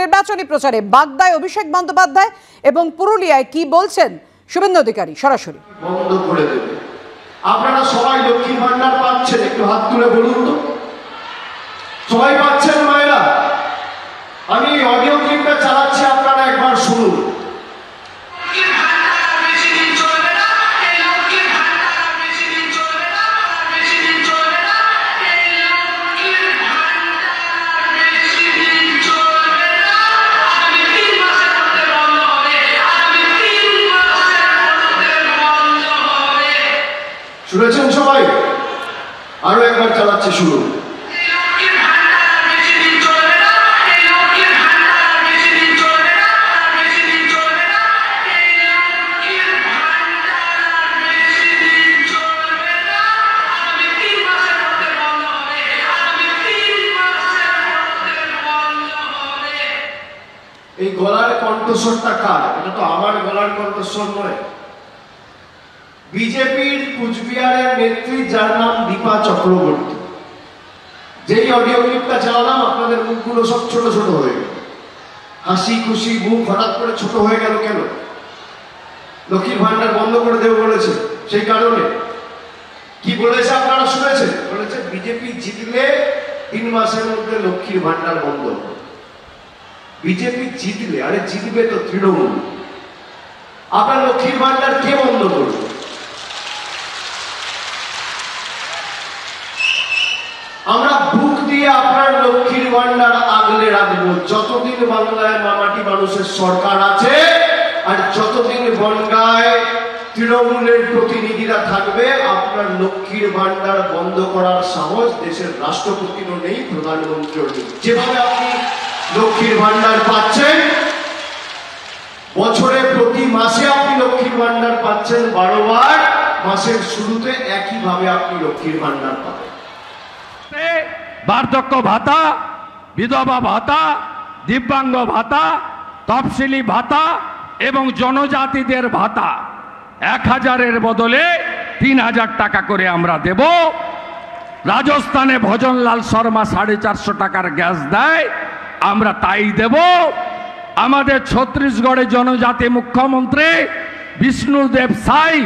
নির্বাচনী প্রচারে বাগদায় অভিষেক বন্দ্যোপাধ্যায় এবং পুরুলিয়ায় কি বলছেন শুভেন্দু অধিকারী সরাসরি। বন্ধ করে দেবে। আপনারা সবাই লক্ষ্মীর ভান্ডার পাচ্ছেন, একটু হাত তুলে বলুন তো, সবাই পাচ্ছেন মায়েরা? আমি অডিও ক্লিপটা চালাচ্ছি, আপনারা একবার শুনুন। শুনেছেন সবাই? আরো একবার চালাচ্ছি, শুনুন। এই গলার কণ্ঠস্বরটা কার? এটা তো আমার গলার কণ্ঠস্বর নয়। বিজেপির কুচবিহারের নেত্রী, যার নাম দীপা চক্রবর্তী। যেই অডিও ক্লিপটা চালালাম, আপনাদের মুখগুলো সব ছোট ছোট হয়ে গেল। হাসি খুশি মুখ হঠাৎ করে ছোট হয়ে গেল কেন? লক্ষ্মীর ভান্ডার বন্ধ করে দেব বলেছে, সেই কারণে। কি বলেছে আপনারা শুনেছেন? বলেছে বিজেপি জিতলে 3 মাসের মধ্যে লক্ষ্মীর ভান্ডার বন্ধ হবে। বিজেপি জিতলে? আরে জিতবে তো তৃণমূল। আপনার লক্ষ্মীর ভান্ডার কে বন্ধ করবে? আমরা বুক দিয়ে আপনার লক্ষ্মীর ভান্ডার আগলে রাখবো যতদিন বাংলায় মামাটি মানুষের সরকার আছে, আর যতদিন বনগাঁয় তৃণমূলের প্রতিনিধিরা থাকবে। আপনার লক্ষ্মীর ভান্ডার বন্ধ করার সাহস দেশের রাষ্ট্রপতিরও নেই, প্রধানমন্ত্রীও নেই। যেভাবে আপনি লক্ষ্মীর ভান্ডার পাচ্ছেন, বছরে প্রতি মাসে আপনি লক্ষ্মীর ভান্ডার পাচ্ছেন 12 বার, মাসের শুরুতে একইভাবে আপনি লক্ষ্মীর ভান্ডার পাবেন। বার্ধক্য ভাতা, বিধবা ভাতা, দিব্যাঙ্গ ভাতা, তফসিলি ভাতা এবং জনজাতিদের ভাতা 1000-এর বদলে 3000 টাকা করে আমরা দেব। রাজস্থানে ভজনলাল শর্মা 450 টাকার গ্যাস দেয়, আমরা তাই দেব। আমাদের ছত্তিশগড়ে জনজাতি মুখ্যমন্ত্রী বিষ্ণুদেব সাই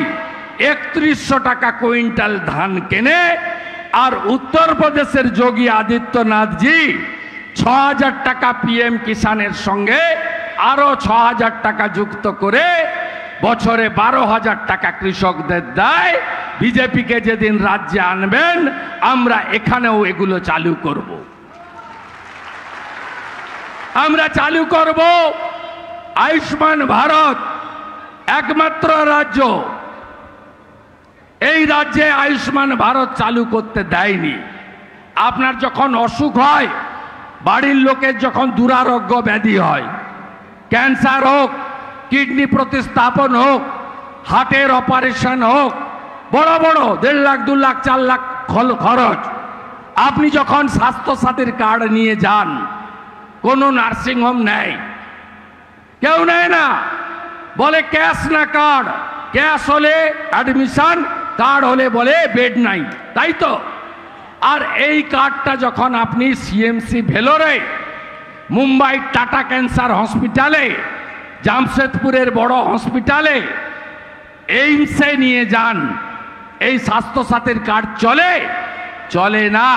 3100 টাকা কুইন্টাল ধান কেনে, আর উত্তরপ্রদেশের যোগী আদিত্যনাথজি 6000 টাকা পিএম কিষানের সঙ্গে আরো 6000 টাকা যুক্ত করে বছরে 12,000 টাকা কৃষকদের দেয়। বিজেপিকে যেদিন রাজ্যে আনবেন, আমরা এখানেও এগুলো চালু করব। আমরা চালু করব আয়ুষ্মান ভারত, একমাত্র রাজ্য এই রাজ্যে আয়ুষ্মান ভারত চালু করতে দেয়নি। আপনার যখন অসুখ হয়, বাড়ির লোকের যখন দুরারোগ্য ব্যাধি হয়, ক্যান্সার হোক, কিডনি প্রতিস্থাপন হোক, হার্টের অপারেশন হোক, বড় বড় 1.5 লাখ 2 লাখ 4 লাখ খরচ, আপনি যখন স্বাস্থ্যসাথীর কার্ড নিয়ে যান, কোনো নার্সিংহোম নেয়, কেউ নেয় না, বলে ক্যাশ না কার্ড। ক্যাশ হলে অ্যাডমিশন, কার্ড হলে বলে বেড নাই, তাই তো? আর এই কার্ডটা যখন আপনি সিএমসি ভেলোরে, মুম্বাই টাটা ক্যান্সার হসপিটালে, জামশেদপুরের বড় হসপিটালে, এইমসে নিয়ে যান, এই স্বাস্থ্যসাথীর কার্ড চলে? চলে না।